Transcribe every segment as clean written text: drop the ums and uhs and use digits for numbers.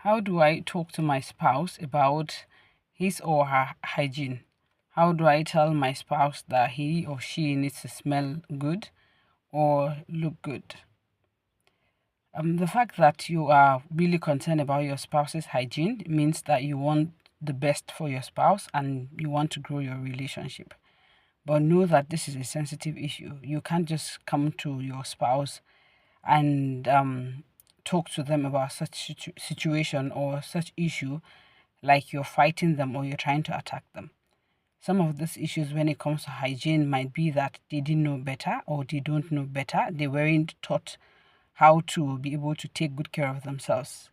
How do I talk to my spouse about his or her hygiene? How do I tell my spouse that he or she needs to smell good or look good? The fact that you are really concerned about your spouse's hygiene means that you want the best for your spouse and you want to grow your relationship. But know that this is a sensitive issue. You can't just come to your spouse and talk to them about such situation or such issue like you're fighting them or you're trying to attack them. Some of these issues when it comes to hygiene might be that they didn't know better or they don't know better. They weren't taught how to be able to take good care of themselves.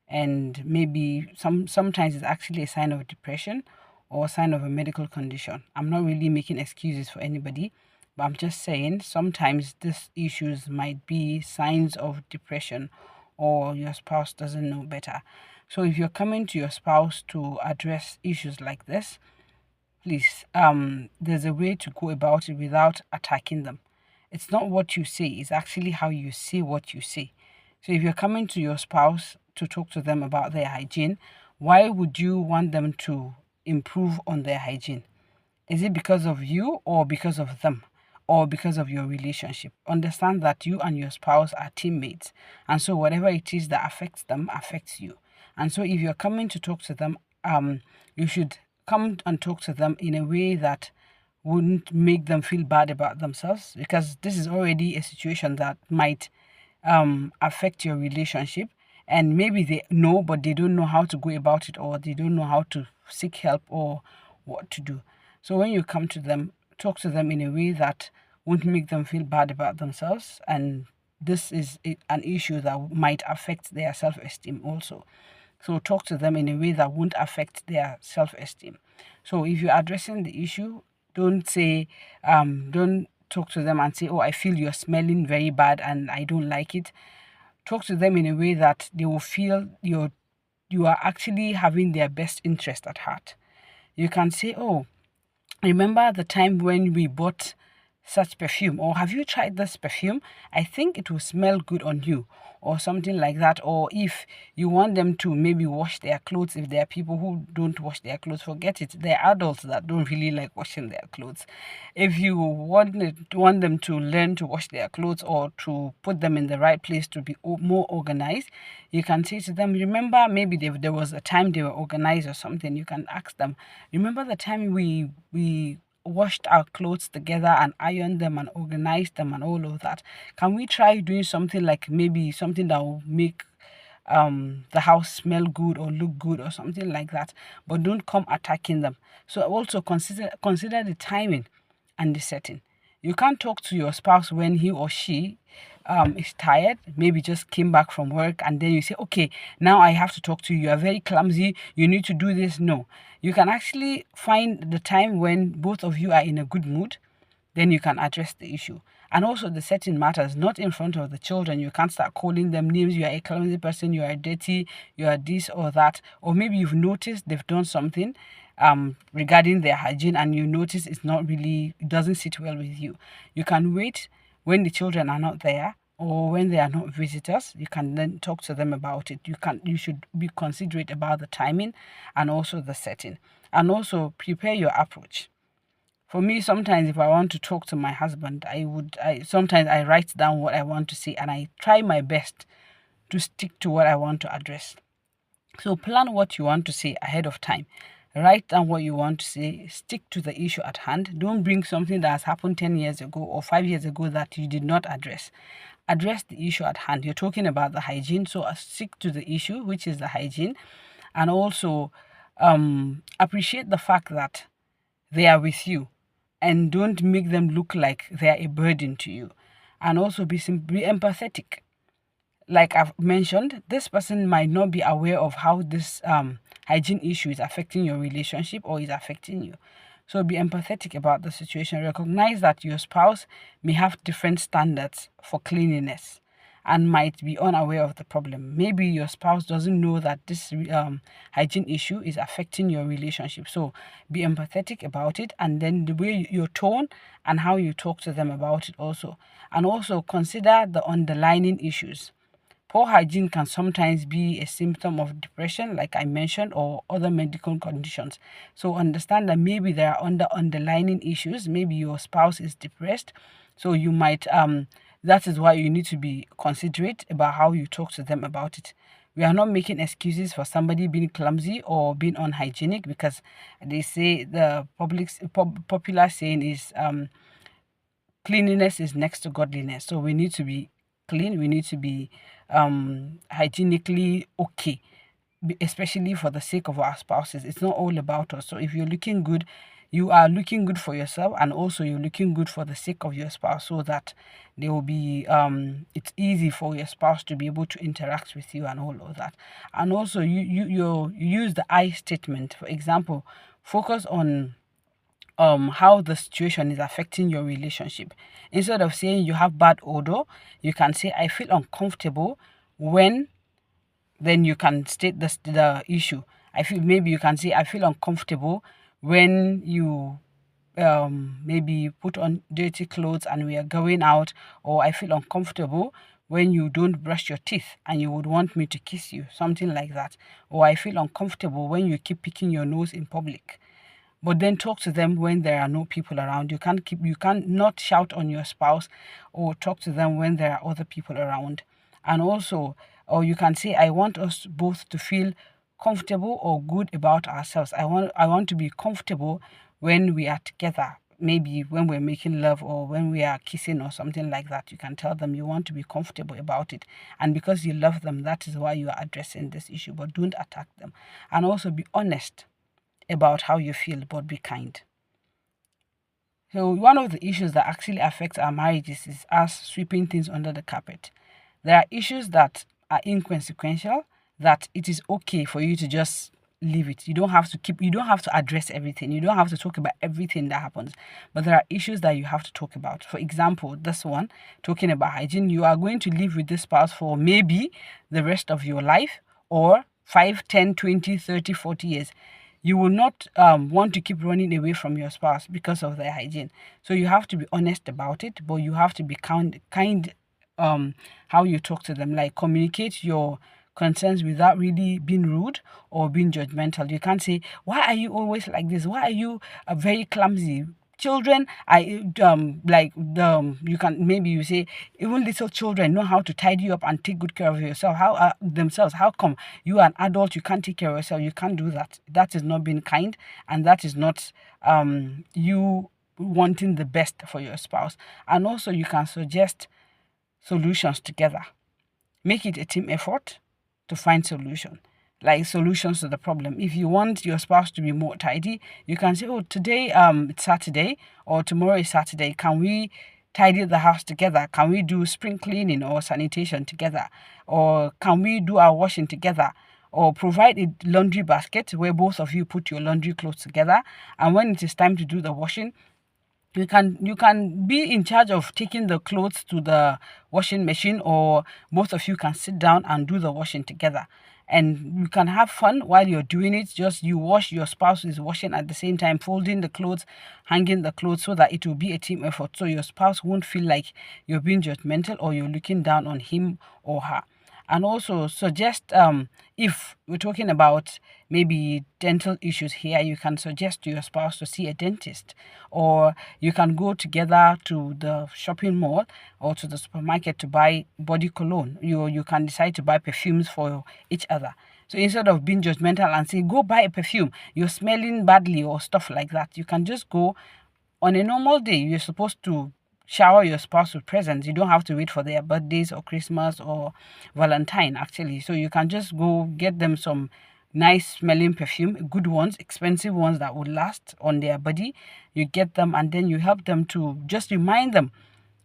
And maybe sometimes it's actually a sign of depression or a sign of a medical condition. I'm not really making excuses for anybody, but I'm just saying sometimes these issues might be signs of depression or your spouse doesn't know better. So if you're coming to your spouse to address issues like this, please, there's a way to go about it without attacking them. It's not what you say, it's actually how you say what you say. So if you're coming to your spouse to talk to them about their hygiene, why would you want them to improve on their hygiene? Is it because of you or because of them? Or because of your relationship? Understand that you and your spouse are teammates. And so whatever it is that affects them affects you. And so if you're coming to talk to them, you should come and talk to them in a way that wouldn't make them feel bad about themselves, because this is already a situation that might affect your relationship, and maybe they know but they don't know how to go about it, or they don't know how to seek help or what to do. So when you come to them, talk to them in a way that won't make them feel bad about themselves, and this is an issue that might affect their self-esteem also. So talk to them in a way that won't affect their self-esteem. So if you're addressing the issue, don't talk to them and say, oh, I feel you're smelling very bad and I don't like it. Talk to them in a way that they will feel you are actually having their best interest at heart. You can say, oh, remember the time when we bought such perfume, or have you tried this perfume? I think it will smell good on you, or something like that. Or if you want them to maybe wash their clothes, if there are people who don't wash their clothes, forget it. They're adults that don't really like washing their clothes. If you want them to learn to wash their clothes or to put them in the right place to be more organized, you can say to them, remember, maybe there was a time they were organized or something. You can ask them, remember the time we washed our clothes together and ironed them and organized them and all of that? Can we try doing something like maybe something that will make the house smell good or look good or something like that? But don't come attacking them. So also consider the timing and the setting. You can't talk to your spouse when he or she is tired, maybe just came back from work, and then you say, okay, now I have to talk to you. You are very clumsy. You need to do this. No, you can actually find the time when both of you are in a good mood, then you can address the issue. And also the setting matters, not in front of the children. You can't start calling them names. You are a clumsy person, you are dirty, you are this or that. Or maybe you've noticed they've done something regarding their hygiene and you notice it doesn't sit well with you. You can wait when the children are not there or when they are not visitors. You can then talk to them about it. You should be considerate about the timing and also the setting. And also prepare your approach. For me, sometimes if I want to talk to my husband, sometimes I write down what I want to say and I try my best to stick to what I want to address. So plan what you want to say ahead of time. Write down what you want to say, stick to the issue at hand. Don't bring something that has happened 10 years ago or 5 years ago that you did not address. Address the issue at hand. You're talking about the hygiene, so stick to the issue, which is the hygiene. And also appreciate the fact that they are with you, and don't make them look like they're a burden to you. And also be empathetic. Like I've mentioned, this person might not be aware of how this hygiene issue is affecting your relationship or is affecting you. So be empathetic about the situation. Recognize that your spouse may have different standards for cleanliness and might be unaware of the problem. Maybe your spouse doesn't know that this hygiene issue is affecting your relationship. So be empathetic about it, and then the way your tone and how you talk to them about it also. And also consider the underlying issues. Poor hygiene can sometimes be a symptom of depression, like I mentioned, or other medical conditions. So understand that maybe there are underlying issues. Maybe your spouse is depressed, so you might that is why you need to be considerate about how you talk to them about it. We are not making excuses for somebody being clumsy or being unhygienic, because they say the popular saying is cleanliness is next to godliness. So we need to be clean. We need to be hygienically okay, especially for the sake of our spouses. It's not all about us. So if you're looking good, you are looking good for yourself, and also you're looking good for the sake of your spouse, so that they will be it's easy for your spouse to be able to interact with you and all of that. And also you use the I statement. For example, focus on how the situation is affecting your relationship. Instead of saying you have bad odor, you can say I feel uncomfortable when, then you can state the issue. I feel, maybe you can say I feel uncomfortable when you maybe put on dirty clothes and we are going out, or I feel uncomfortable when you don't brush your teeth and you would want me to kiss you, something like that. Or I feel uncomfortable when you keep picking your nose in public. But then talk to them when there are no people around. You can't not shout on your spouse, or talk to them when there are other people around. And also, or you can say, I want us both to feel comfortable or good about ourselves. I want to be comfortable when we are together. Maybe when we're making love, or when we are kissing, or something like that. You can tell them you want to be comfortable about it. And because you love them, that is why you are addressing this issue. But don't attack them. And also be honest about how you feel, but be kind. So one of the issues that actually affects our marriages is us sweeping things under the carpet. There are issues that are inconsequential, that it is okay for you to just leave it. You don't have to address everything. You don't have to talk about everything that happens. But there are issues that you have to talk about. For example, this one, talking about hygiene, you are going to live with this spouse for maybe the rest of your life, or 5, 10, 20, 30, 40 years. You will not want to keep running away from your spouse because of their hygiene. So you have to be honest about it, but you have to be kind how you talk to them. Like, communicate your concerns without really being rude or being judgmental. You can't say, why are you always like this? Why are you very clumsy? Children, you can, maybe you say, even little children know how to tidy up and take good care of yourself, how themselves. How come you are an adult, you can't take care of yourself? You can't do that. That is not being kind, and that is not you wanting the best for your spouse. And also, you can suggest solutions together. Make it a team effort to find solutions to the problem. If you want your spouse to be more tidy, you can say, oh, today it's Saturday, or tomorrow is Saturday, can we tidy the house together? Can we do spring cleaning or sanitation together? Or can we do our washing together? Or provide a laundry basket where both of you put your laundry clothes together, and when it is time to do the washing, you can be in charge of taking the clothes to the washing machine, or both of you can sit down and do the washing together. And you can have fun while you're doing it. Just you wash, your spouse is washing at the same time, folding the clothes, hanging the clothes, so that it will be a team effort. So your spouse won't feel like you're being judgmental or you're looking down on him or her. And also suggest, if we're talking about maybe dental issues here, you can suggest to your spouse to see a dentist, or you can go together to the shopping mall or to the supermarket to buy body cologne. You can decide to buy perfumes for each other. So instead of being judgmental and say, go buy a perfume, you're smelling badly, or stuff like that, you can just go. On a normal day, you're supposed to shower your spouse with presents. You don't have to wait for their birthdays or Christmas or Valentine, actually. So you can just go get them some nice smelling perfume, good ones, expensive ones that would last on their body. You get them, and then you help them to just remind them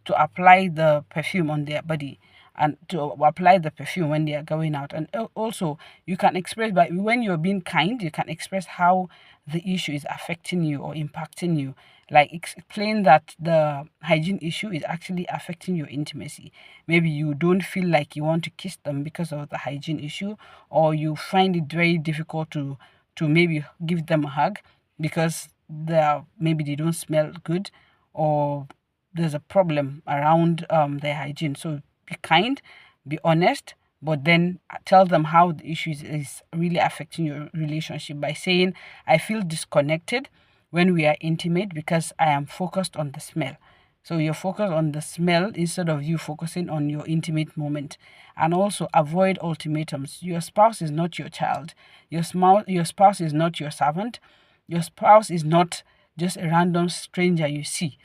to apply the perfume on their body, and to apply the perfume when they are going out. And also, you can express, by when you're being kind, you can express how the issue is affecting you or impacting you. Like, explain that the hygiene issue is actually affecting your intimacy. Maybe you don't feel like you want to kiss them because of the hygiene issue, or you find it very difficult to maybe give them a hug because maybe they don't smell good, or there's a problem around their hygiene. So be kind, be honest, but then tell them how the issue is really affecting your relationship by saying, I feel disconnected when we are intimate because I am focused on the smell. So you're focused on the smell instead of you focusing on your intimate moment. And also avoid ultimatums. Your spouse is not your child. Your spouse is not your servant. Your spouse is not just a random stranger you see.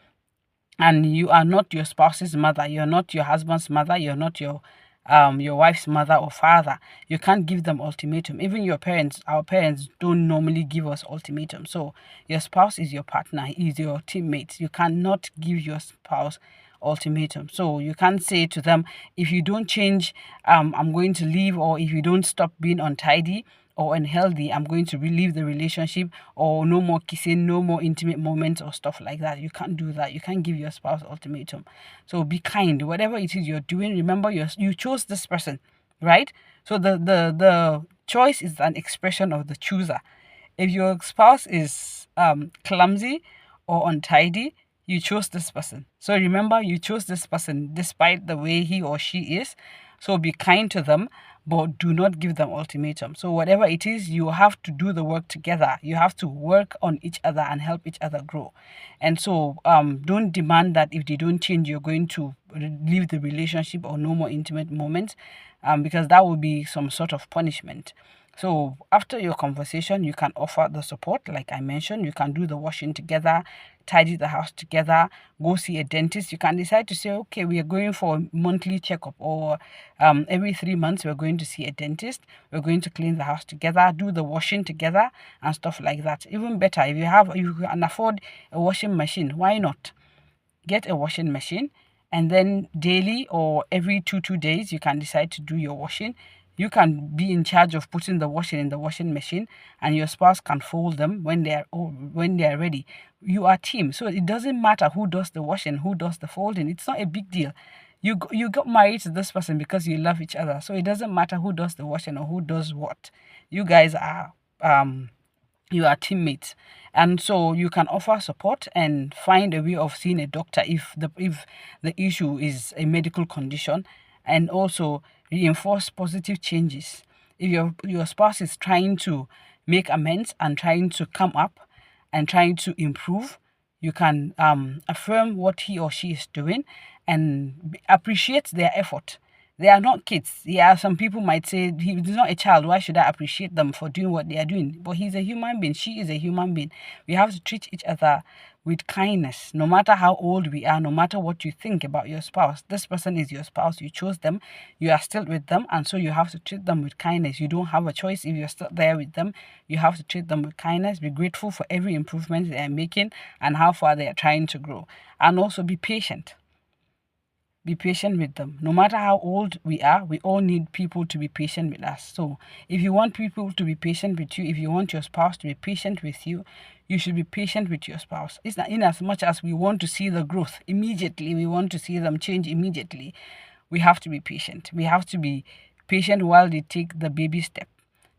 And you are not your spouse's mother, you're not your husband's mother, you're not your wife's mother or father. You can't give them ultimatum. Even your parents, our parents don't normally give us ultimatum. So your spouse is your partner, is your teammate. You cannot give your spouse ultimatum. So you can't say to them, if you don't change, I'm going to leave, or if you don't stop being untidy or unhealthy, I'm going to leave the relationship, or no more kissing, no more intimate moments or stuff like that. You can't do that. You can't give your spouse ultimatum. So be kind. Whatever it is you're doing, remember you chose this person, right? So the choice is an expression of the chooser. If your spouse is clumsy or untidy, you chose this person. So remember, you chose this person despite the way he or she is. So be kind to them, but do not give them ultimatum. So whatever it is, you have to do the work together. You have to work on each other and help each other grow. And so don't demand that if they don't change, you're going to leave the relationship or no more intimate moments, because that will be some sort of punishment. So after your conversation, you can offer the support, like I mentioned. You can do the washing together, tidy the house together, go see a dentist. You can decide to say, okay, we are going for a monthly checkup, or every 3 months we're going to see a dentist. We're going to clean the house together, do the washing together, and stuff like that. Even better, if you can afford a washing machine, why not? Get a washing machine, and then daily or every 2 days you can decide to do your washing. You can be in charge of putting the washing in the washing machine, and your spouse can fold them when they are ready. You are team, so it doesn't matter who does the washing, who does the folding. It's not a big deal. You got married to this person because you love each other, so it doesn't matter who does the washing or who does what. You guys are you are teammates. And so you can offer support and find a way of seeing a doctor if the issue is a medical condition, and also reinforce positive changes. If your spouse is trying to make amends and trying to come up and trying to improve, you can affirm what he or she is doing and appreciate their effort. They are not kids. Yeah, some people might say he's not a child. Why should I appreciate them for doing what they are doing? But he's a human being. She is a human being. We have to treat each other with kindness, no matter how old we are, no matter what you think about your spouse. This person is your spouse. You chose them. You are still with them. And so you have to treat them with kindness. You don't have a choice. If you're still there with them, you have to treat them with kindness. Be grateful for every improvement they are making and how far they are trying to grow. And also be patient. Be patient with them. No matter how old we are, we all need people to be patient with us. So if you want people to be patient with you, if you want your spouse to be patient with you, you should be patient with your spouse. It's not in as much as we want to see the growth immediately, we want to see them change immediately. We have to be patient. We have to be patient while they take the baby step.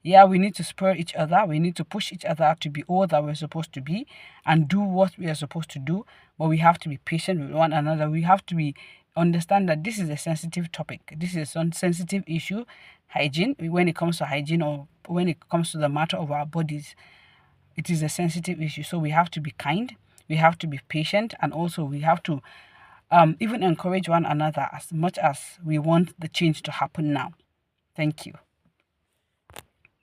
Yeah, we need to spur each other. We need to push each other to be all that we're supposed to be and do what we are supposed to do. But we have to be patient with one another. We have to be understand that this is a sensitive topic. This is a sensitive issue, hygiene. When it comes to hygiene, or when it comes to the matter of our bodies, it is a sensitive issue. So we have to be kind. We have to be patient, and also we have to even encourage one another as much as we want the change to happen now. Thank you.